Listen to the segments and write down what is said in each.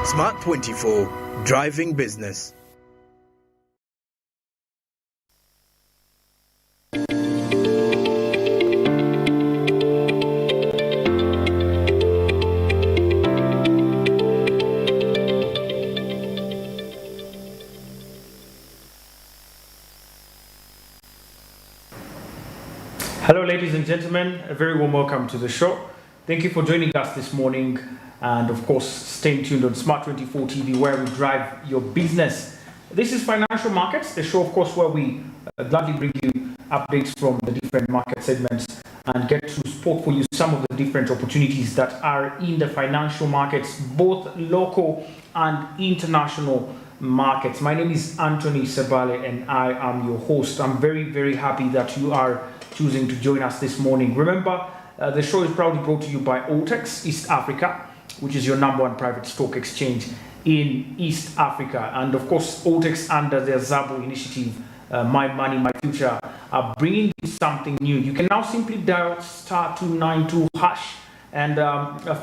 Smart24, driving business. Hello ladies and gentlemen, a very warm welcome to the show. Thank you for joining us this morning, and of course staying tuned on Smart24 TV where we drive your business. This is Financial Markets, the show of course where we gladly bring you updates from the different market segments and get to spot for you some of the different opportunities that are in the financial markets, both local and international markets. My name is Anthony Sebale and I am your host. I'm very happy that you are choosing to join us this morning. Remember, the show is proudly brought to you by Altex East Africa, which is your #1 private stock exchange in East Africa. And of course, Altex under their Zabo initiative, My Money, My Future, are bringing you something new. You can now simply dial *292# and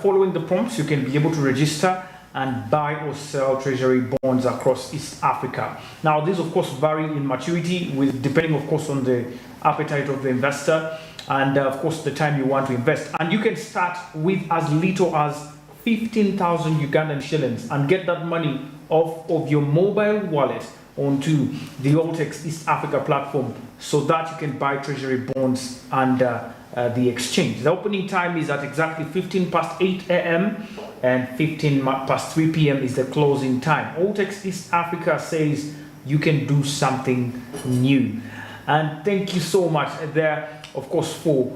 following the prompts, you can be able to register and buy or sell treasury bonds across East Africa. Now, these of course vary in maturity depending of course on the appetite of the investor and of course the time you want to invest. And you can start with as little as 15,000 Ugandan shillings and get that money off of your mobile wallet onto the Altex East Africa platform so that you can buy treasury bonds under the exchange. The opening time is at exactly 8 a.m. and 3 p.m. is the closing time. Altex East Africa says you can do something new. And thank you so much there, of course, for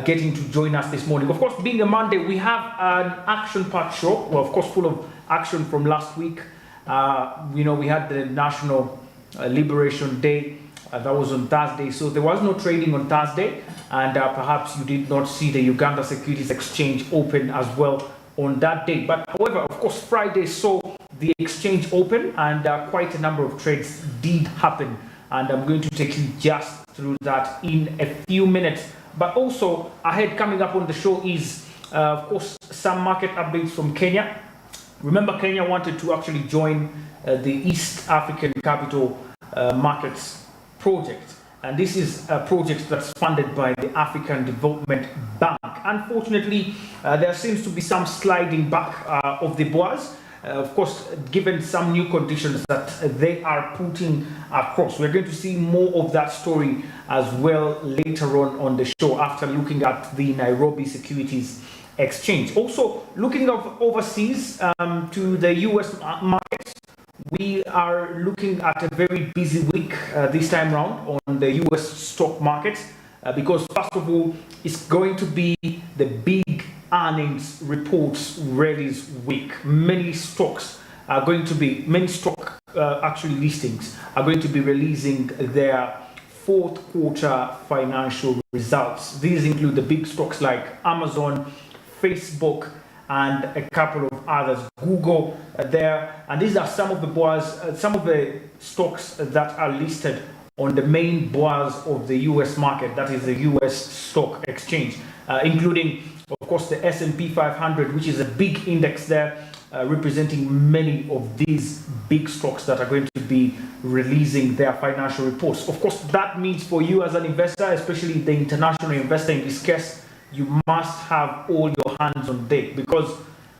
getting to join us this morning. Of course, being a Monday, we have an action-packed show. Well, of course, full of action from last week. We had the National Liberation Day. That was on Thursday, so there was no trading on Thursday, and perhaps you did not see the Uganda Securities Exchange open as well on that day. But however, of course, Friday saw the exchange open, and quite a number of trades did happen, and I'm going to take you just through that in a few minutes. But also ahead, coming up on the show is of course some market updates from Kenya. Remember, Kenya wanted to actually join the East African Capital Markets project, and this is a project that's funded by the African Development Bank. Unfortunately, there seems to be some sliding back of the boas, of course, given some new conditions that they are putting across. We're going to see more of that story as well later on the show after looking at the Nairobi Securities Exchange. Also, looking overseas to the US markets, we are looking at a very busy week this time round on the US stock market because first of all, it's going to be the big earnings reports release week. Many stock actually listings are going to be releasing their fourth quarter financial results. These include the big stocks like Amazon, Facebook, and a couple of others, Google there. And these are some of the stocks that are listed on the main bourse of the US market, that is the US Stock Exchange, including, of course, the S&P 500, which is a big index there, representing many of these big stocks that are going to be releasing their financial reports. Of course, that means for you as an investor, especially the international investor in this case, you must have all your hands on deck because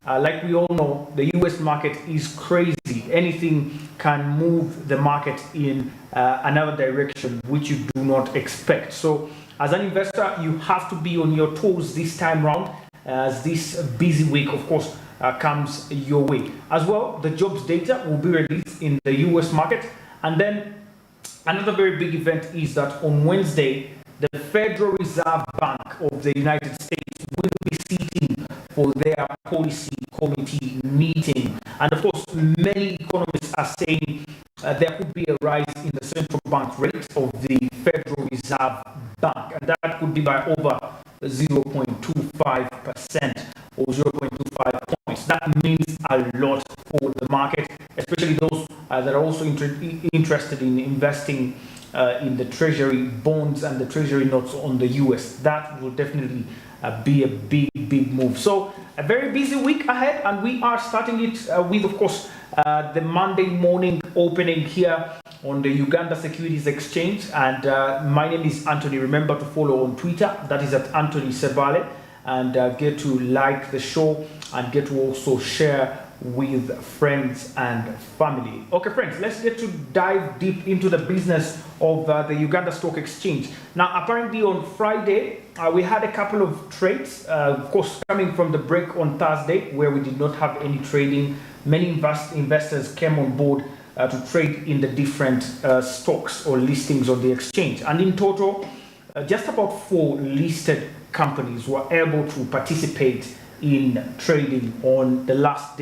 like we all know, the US market is crazy. Anything can move the market in another direction which you do not expect. So as an investor, you have to be on your toes this time round as this busy week, of course, comes your way. As well, the jobs data will be released in the US market. And then another very big event is that on Wednesday, the Federal Reserve Bank of the United States will be sitting for their policy committee meeting. And of course, many economists are saying there could be a rise in the central bank rate of the Federal Reserve Bank, and that could be by over 0.25% or 0.25 points. That means a lot for the market, especially those that are also interested in investing in the treasury bonds and the treasury notes on the US. That will definitely be a big move. So a very busy week ahead, and we are starting it with, of course, the Monday morning opening here on the Uganda Securities Exchange. And my name is Anthony. Remember to follow on Twitter, that is at Anthony Sebale, and get to like the show and get to also share with friends and family. Okay, friends, let's get to dive deep into the business of the Uganda Stock Exchange. Now, apparently on Friday, we had a couple of trades, of course, coming from the break on Thursday, where we did not have any trading. Many investors came on board to trade in the different stocks or listings on the exchange. And in total, just about 4 listed companies were able to participate in trading on the last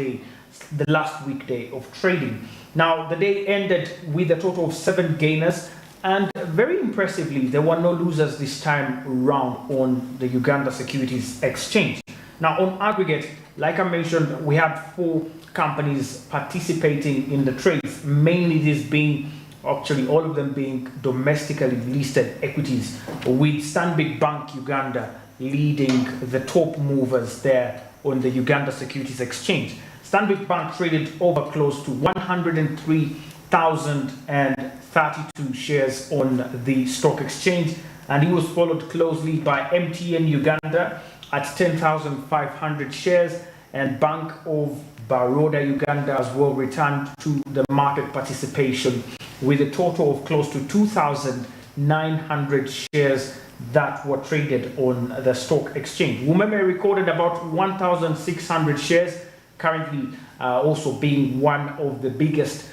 weekday of trading. Now, the day ended with a total of 7 gainers, and very impressively, there were no losers this time round on the Uganda Securities Exchange. Now, on aggregate, like I mentioned, we had 4 companies participating in the trades, mainly this being, actually all of them being domestically listed equities, with Stanbic Bank Uganda leading the top movers there on the Uganda Securities Exchange. Stanbic Bank traded over close to 103,032 shares on the stock exchange, and it was followed closely by MTN Uganda at 10,500 shares, and Bank of Baroda Uganda as well returned to the market participation with a total of close to 2,900 shares that were traded on the stock exchange. Umeme recorded about 1,600 shares, currently also being one of the biggest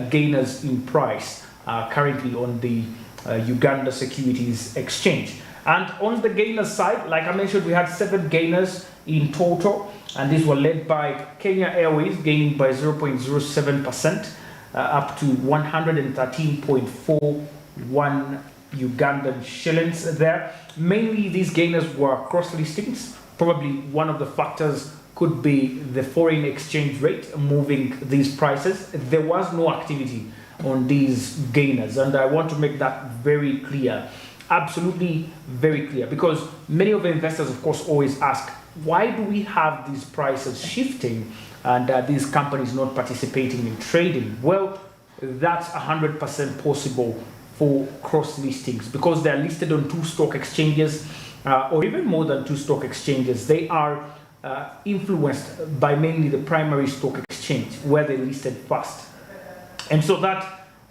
gainers in price currently on the Uganda Securities Exchange. And on the gainers side, like I mentioned, we had 7 gainers in total, and these were led by Kenya Airways, gaining by 0.07% up to 113.41 Ugandan shillings there. Mainly these gainers were cross listings. Probably one of the factors could be the foreign exchange rate moving these prices. There was no activity on these gainers, and I want to make that very clear, absolutely very clear, because many of the investors, of course, always ask, why do we have these prices shifting and these companies not participating in trading? Well, that's 100% possible for cross listings, because they're listed on 2 stock exchanges or even more than 2 stock exchanges. They are influenced by mainly the primary stock exchange where they listed first, and so that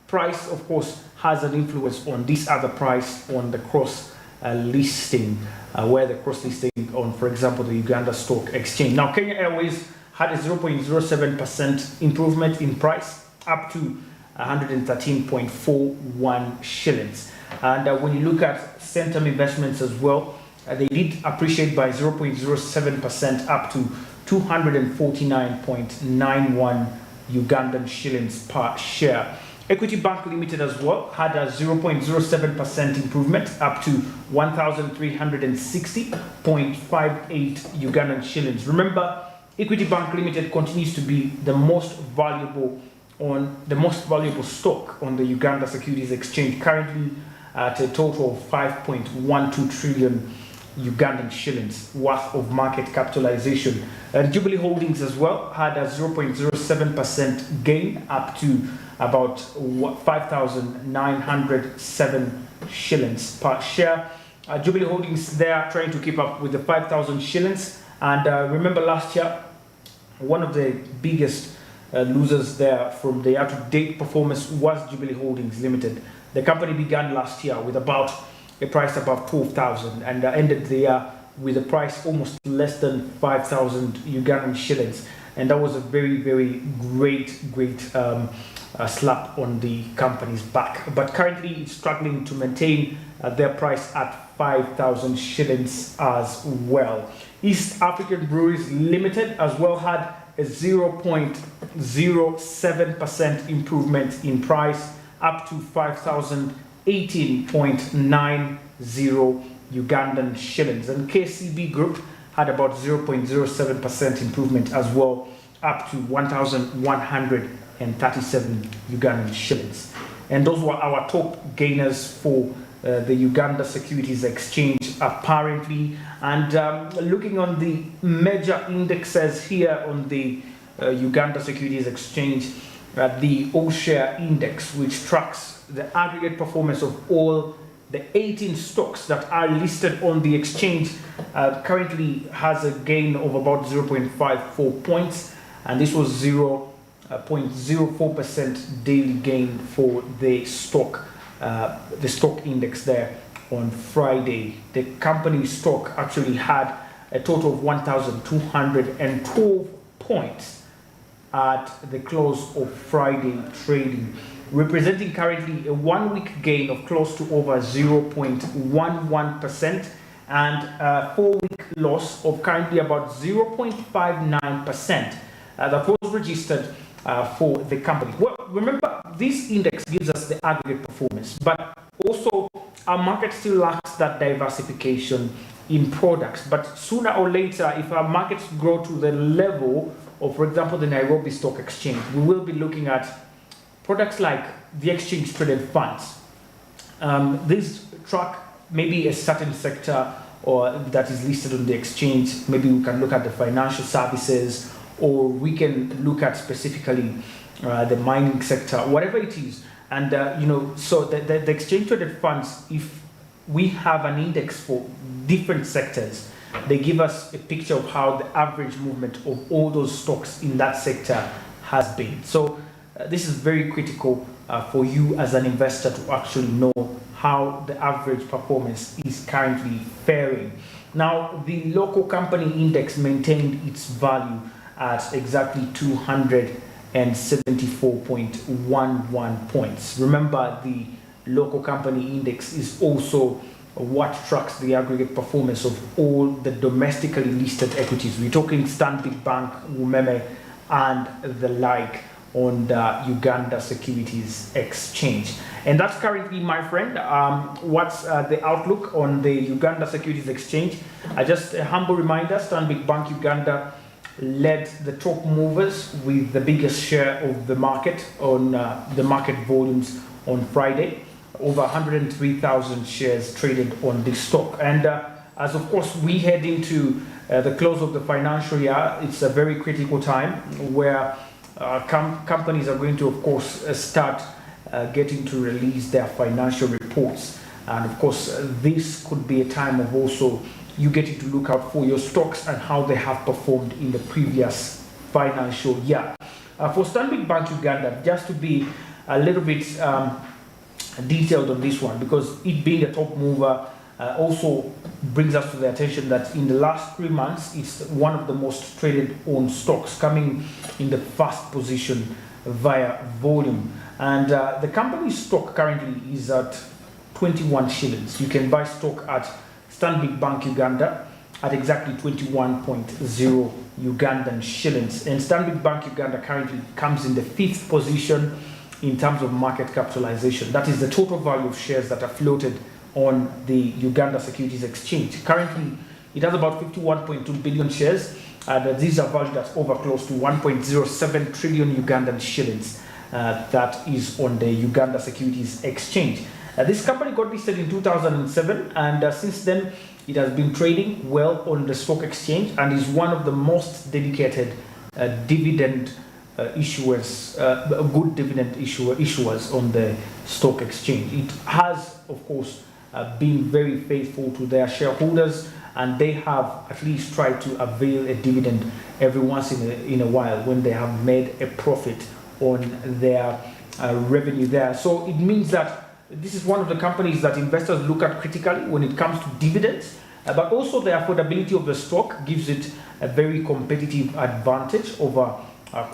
price, of course, has an influence on this other price on the cross listing, where the cross listing on, for example, the Uganda Stock Exchange. Now, Kenya Airways had a 0.07% improvement in price up to 113.41 shillings. And when you look at Centum Investments as well, they did appreciate by 0.07% up to 249.91 Ugandan shillings per share. Equity Bank Limited as well had a 0.07% improvement up to 1,360.58 Ugandan shillings. Remember, Equity Bank Limited continues to be the most valuable stock on the Uganda Securities Exchange, currently at a total of 5.12 trillion Ugandan shillings worth of market capitalization. Jubilee Holdings as well had a 0.07% gain up to about 5,907 shillings per share. Jubilee Holdings, they are trying to keep up with the 5,000 shillings. And remember last year, one of the biggest losers there from the year-to-date performance was Jubilee Holdings Limited. The company began last year with about a price above 12,000 and ended the year with a price almost less than 5,000 Ugandan shillings. And that was a very, very great slap on the company's back. But currently it's struggling to maintain their price at 5,000 shillings as well. East African Breweries Limited as well had a 0.07% improvement in price up to 5,018.90 Ugandan shillings. And KCB Group had about 0.07% improvement as well, up to 1,137 Ugandan shillings. And those were our top gainers for the Uganda Securities Exchange apparently. And looking on the major indexes here on the Uganda Securities Exchange, the all-share index, which tracks the aggregate performance of all the 18 stocks that are listed on the exchange, currently has a gain of about 0.54 points, and this was 0.04% daily gain for the stock index there on Friday. The company stock actually had a total of 1,212 points at the close of Friday trading, representing currently a 1-week gain of close to over 0.11% and a 4-week loss of currently about 0.59% that was registered for the company. Well, remember, this index gives us the aggregate performance, but also our market still lacks that diversification in products. But sooner or later, if our markets grow to the level of, for example, the Nairobi Stock Exchange, we will be looking at products like the exchange traded funds. These track maybe a certain sector or that is listed on the exchange. Maybe we can look at the financial services, or we can look at specifically the mining sector, whatever it is. And so the exchange traded funds, if we have an index for different sectors, they give us a picture of how the average movement of all those stocks in that sector has been. So this is very critical for you as an investor to actually know how the average performance is currently faring. Now, the local company index maintained its value at exactly 274.11 points. Remember, the local company index is also what tracks the aggregate performance of all the domestically listed equities. We're talking Stanbic Bank, Umeme, and the like on the Uganda Securities Exchange. And that's currently, my friend, what's the outlook on the Uganda Securities Exchange. Just a humble reminder, Stanbic Bank Uganda led the top movers with the biggest share of the market on the market volumes on Friday. Over 103,000 shares traded on this stock. And as of course we head into the close of the financial year, it's a very critical time where companies are going to, of course, start getting to release their financial reports. And of course, this could be a time of also you getting to look out for your stocks and how they have performed in the previous financial year. For Stanbic Bank Uganda, just to be a little bit detailed on this one, because it being a top mover also brings us to the attention that in the last 3 months, it's one of the most traded on stocks, coming in the first position via volume. And the company's stock currently is at 21 shillings. You can buy stock at Stanbic Bank Uganda at exactly 21.0 Ugandan shillings. And Stanbic Bank Uganda currently comes in the 5th position in terms of market capitalization. That is the total value of shares that are floated on the Uganda Securities Exchange. Currently, it has about 51.2 billion shares, and these are valued at over close to 1.07 trillion Ugandan shillings. That is on the Uganda Securities Exchange. This company got listed in 2007, and since then it has been trading well on the stock exchange and is one of the most dedicated dividend issuers, good dividend issuers on the stock exchange. It has, of course, been very faithful to their shareholders, and they have at least tried to avail a dividend every once in a while when they have made a profit on their revenue there. So it means that this is one of the companies that investors look at critically when it comes to dividends, but also the affordability of the stock gives it a very competitive advantage over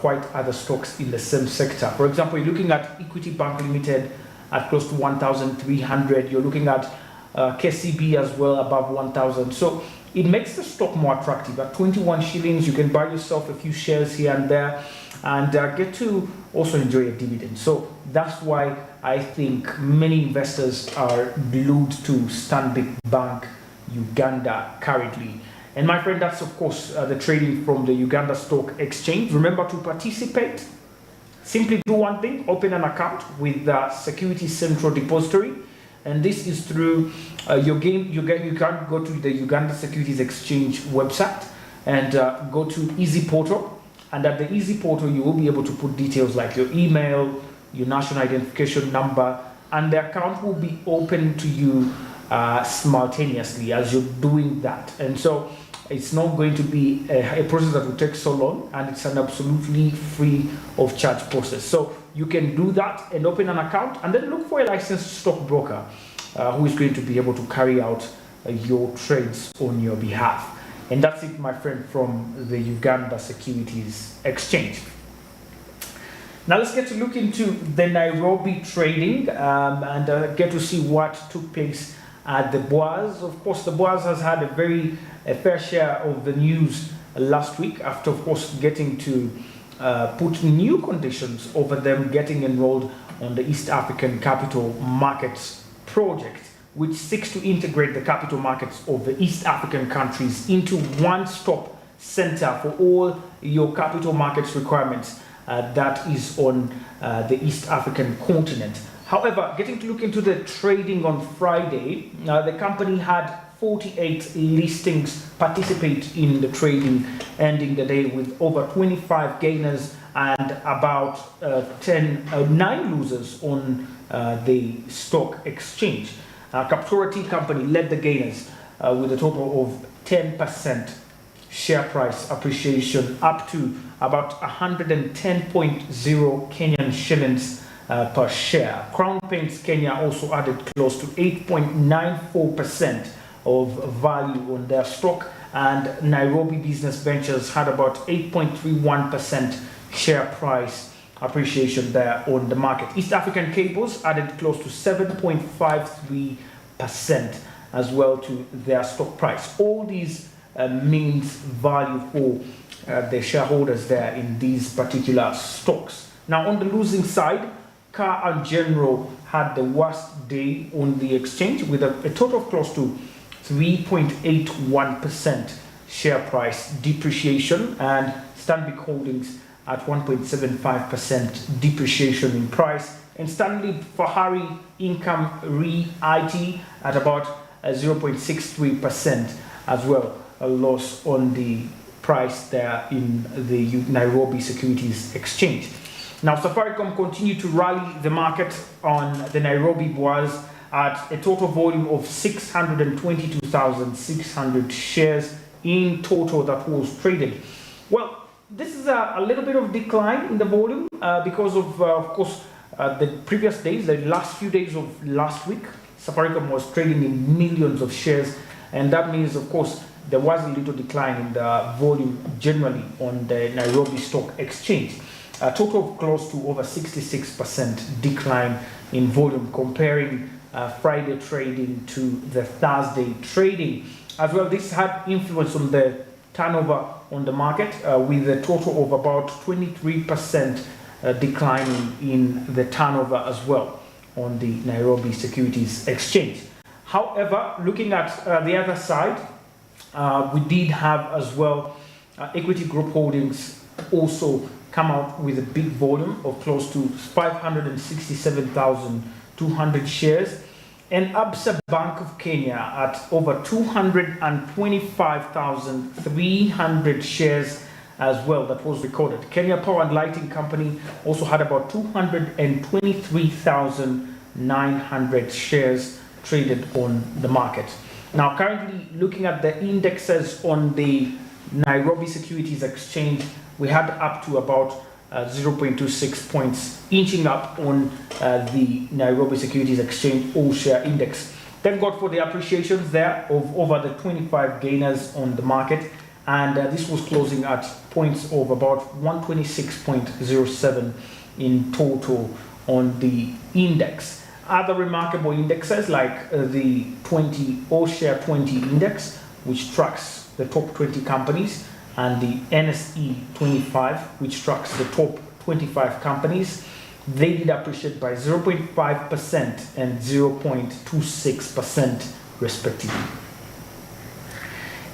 quite other stocks in the same sector. For example, you're looking at Equity Bank Limited at close to 1,300. You're looking at KCB as well above 1,000. So it makes the stock more attractive. At 21 shillings, you can buy yourself a few shares here and there and get to also enjoy a dividend. So that's why I think many investors are glued to Stanbic Bank Uganda currently. And my friend, that's of course the trading from the Uganda Stock Exchange. Remember to participate. Simply do one thing: open an account with the Securities Central Depository. and this is through you can go to the Uganda Securities Exchange website and go to Easy Portal, and at the Easy Portal you will be able to put details like your email, your national identification number, and the account will be open to you simultaneously as you're doing that. And so it's not going to be a process that will take so long, and it's an absolutely free of charge process. So you can do that and open an account, and then look for a licensed stockbroker who is going to be able to carry out your trades on your behalf. And that's it, my friend, from the Uganda Securities Exchange. Now let's get to look into the Nairobi trading and get to see what took place at the Boaz. Of course, the Boaz has had a fair share of the news last week after, of course, getting to put new conditions over them getting enrolled on the East African Capital Markets project, which seeks to integrate the capital markets of the East African countries into one-stop center for all your capital markets requirements that is on the East African continent. However, getting to look into the trading on Friday, the company had 48 listings participate in the trading, ending the day with over 25 gainers and about 9 losers on the stock exchange. Kaptura Tea Company led the gainers with a total of 10% share price appreciation up to about 110.0 Kenyan shillings per share. Crown Paints Kenya also added close to 8.94% of value on their stock, and Nairobi Business Ventures had about 8.31% share price appreciation there on the market. East African Cables added close to 7.53% as well to their stock price. All these means value for the shareholders there in these particular stocks. Now, on the losing side, Car and General had the worst day on the exchange with a total of close to 3.81% share price depreciation, and Stanbic Holdings at 1.75% depreciation in price, and Stanley Fahari Income Re-IT at about 0.63% as well, a loss on the price there in the Nairobi Securities Exchange. Now, Safaricom continued to rally the market on the Nairobi Boaz at a total volume of 622,600 shares in total that was traded. Well, this is a little bit of decline in the volume because of course, the previous days, the last few days of last week, Safaricom was trading in millions of shares, and that means, of course, there was a little decline in the volume generally on the Nairobi Stock Exchange. A total of close to over 66% decline in volume comparing Friday trading to the Thursday trading. As well, this had influence on the turnover on the market with a total of about 23% declining in the turnover as well on the Nairobi Securities Exchange. However, looking at the other side, we did have as well Equity Group Holdings also come out with a big volume of close to 567,200 shares, and Absa Bank of Kenya at over 225,300 shares as well that was recorded. Kenya Power and Lighting Company also had about 223,900 shares traded on the market. Now, currently looking at the indexes on the Nairobi Securities Exchange, we had up to about 0.26 points inching up on the Nairobi Securities Exchange All Share Index. Thank God for the appreciations there of over the 25 gainers on the market, and this was closing at points of about 126.07 in total on the index. Other remarkable indexes like the 20 All Share 20 Index, which tracks the top 20 companies, and the NSE 25, which tracks the top 25 companies, they did appreciate by 0.5% and 0.26% respectively.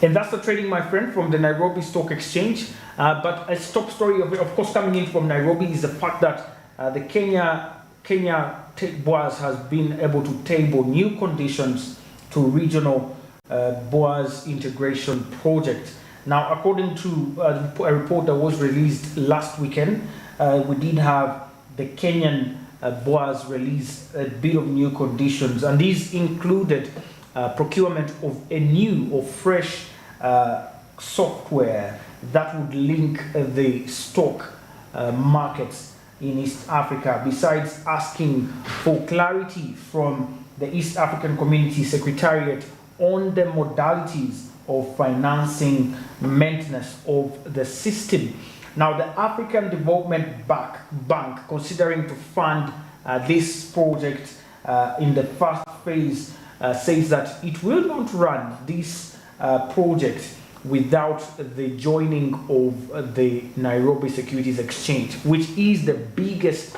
And that's the trading, my friend, from the Nairobi Stock Exchange. But a top story, of course, coming in from Nairobi is the fact that the Kenya BOAS has been able to table new conditions to regional BOAS integration project. Now, according to a report that was released last weekend, we did have the Kenyan BOAS release a bit of new conditions, and these included procurement of a new or fresh software that would link the stock markets in East Africa, besides asking for clarity from the East African Community Secretariat on the modalities of financing maintenance of the system. Now, the African Development Bank considering to fund this project in the first phase says that it will not run this project without the joining of the Nairobi Securities Exchange, which is the biggest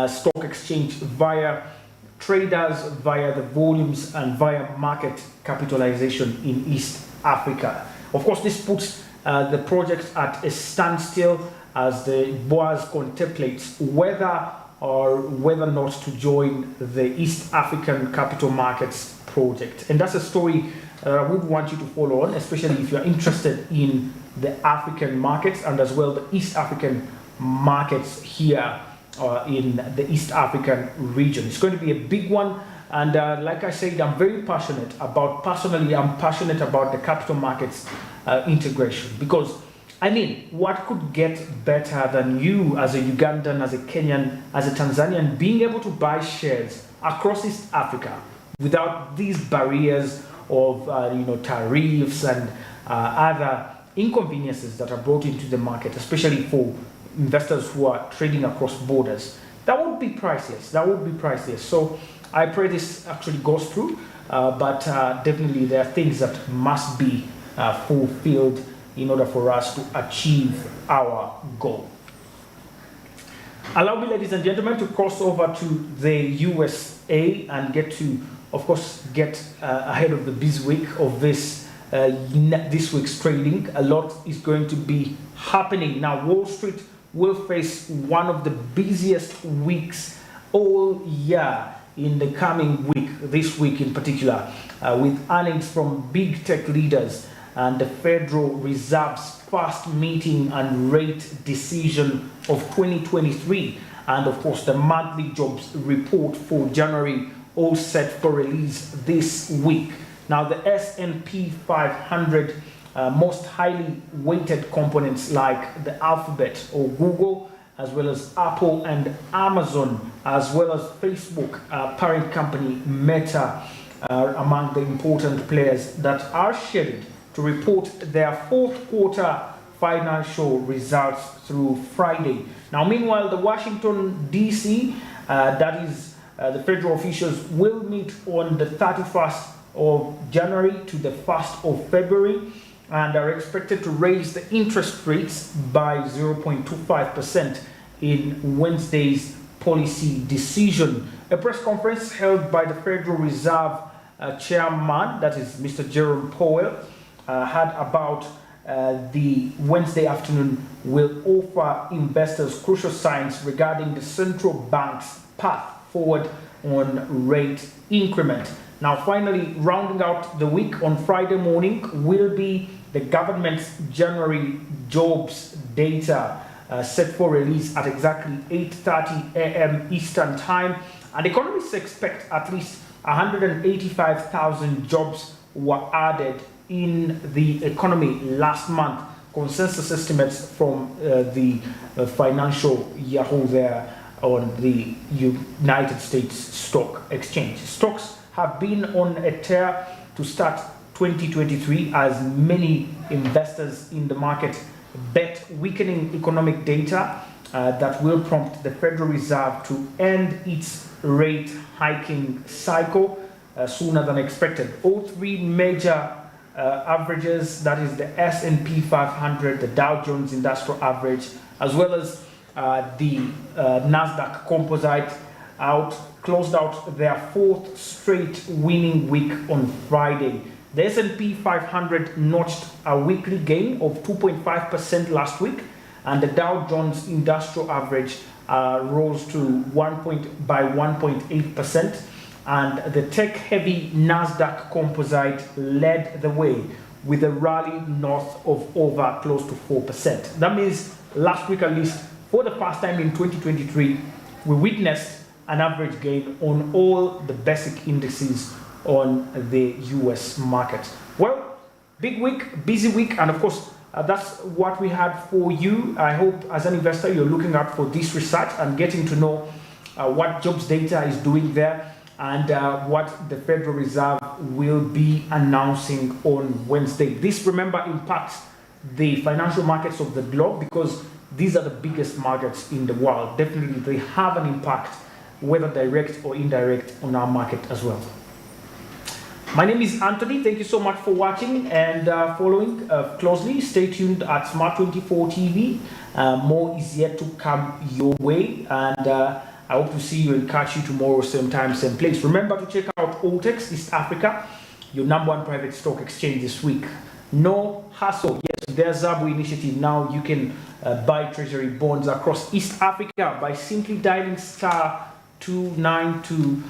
stock exchange via traders, via the volumes, and via market capitalization in East Africa. Of course, this puts the project at a standstill as the BOAS contemplates whether not to join the East African Capital Markets project. And that's a story I would want you to follow on, especially if you're interested in the African markets and as well the East African markets here in the East African region. It's going to be a big one, and like I said, I'm passionate about the capital markets integration, because I mean, what could get better than you as a Ugandan, as a Kenyan, as a Tanzanian being able to buy shares across East Africa without these barriers of tariffs and other inconveniences that are brought into the market, especially for investors who are trading across borders? That would be priceless. So I pray this actually goes through, but definitely there are things that must be fulfilled in order for us to achieve our goal. Allow me, ladies and gentlemen, to cross over to the USA and get ahead of the busy week of this week's trading. A lot is going to be happening. Now, Wall Street will face one of the busiest weeks all year in the coming week, this week in particular, with earnings from big tech leaders and the Federal Reserve's first meeting and rate decision of 2023, and of course the monthly jobs report for January, all set for release this week. Now, the S&P 500 most highly weighted components like the Alphabet or Google, as well as Apple and Amazon, as well as Facebook parent company Meta, are among the important players that are scheduled to report their fourth quarter financial results through Friday. Now, meanwhile, the Washington, D.C., the federal officials will meet on the 31st of January to the 1st of February and are expected to raise the interest rates by 0.25% in Wednesday's policy decision. A press conference held by the Federal Reserve chairman, that is Mr. Jerome Powell, had about the Wednesday afternoon will offer investors crucial signs regarding the central bank's path forward on rate increment. Now, finally, rounding out the week on Friday morning will be the government's January jobs data set for release at exactly 8:30 a.m. Eastern Time. And economists expect at least 185,000 jobs were added in the economy last month. Consensus estimates from the financial Yahoo there on the United States Stock Exchange. Stocks have been on a tear to start 2023 as many investors in the market bet weakening economic data that will prompt the Federal Reserve to end its rate hiking cycle sooner than expected. All three major averages, that is the S&P 500, the Dow Jones Industrial Average, as well as the Nasdaq Composite, closed out their fourth straight winning week on Friday. The S&P 500 notched a weekly gain of 2.5% last week, and the Dow Jones Industrial Average rose to by 1.8%, and the tech-heavy Nasdaq Composite led the way with a rally north of over close to 4%. That means last week, at least for the first time in 2023, we witnessed an average gain on all the basic indices on the US market. Well, big week, busy week, and of course, that's what we had for you. I hope as an investor, you're looking out for this research and getting to know what jobs data is doing there, and what the Federal Reserve will be announcing on Wednesday. This, remember, impacts the financial markets of the globe because these are the biggest markets in the world. Definitely, they have an impact, whether direct or indirect, on our market as well. My name is Anthony. Thank you so much for watching and following closely. Stay tuned at Smart24 TV. More is yet to come your way, and I hope to see you and catch you tomorrow, same time, same place. Remember to check out OTEX East Africa, your #1 private stock exchange this week. No hassle. Yes, their Zabu initiative. Now you can buy treasury bonds across East Africa by simply dialing *292#.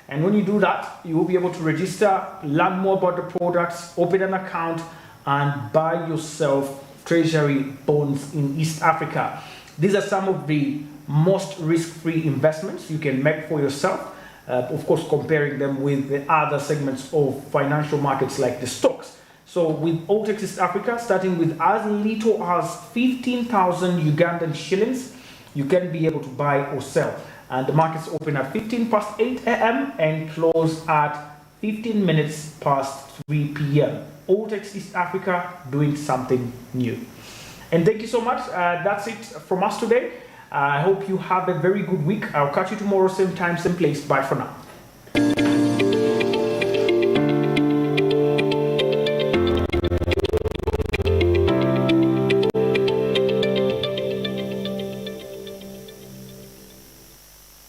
And when you do that, you will be able to register, learn more about the products, open an account, and buy yourself treasury bonds in East Africa. These are some of the most risk-free investments you can make for yourself, of course, comparing them with the other segments of financial markets like the stocks. So with OTEX East Africa, starting with as little as 15,000 Ugandan shillings, you can be able to buy or sell. And the markets open at 8 a.m. and close at 15 minutes past 3 p.m. OTEX East Africa doing something new. And thank you so much. That's it from us today. I hope you have a very good week. I'll catch you tomorrow, same time, same place. Bye for now.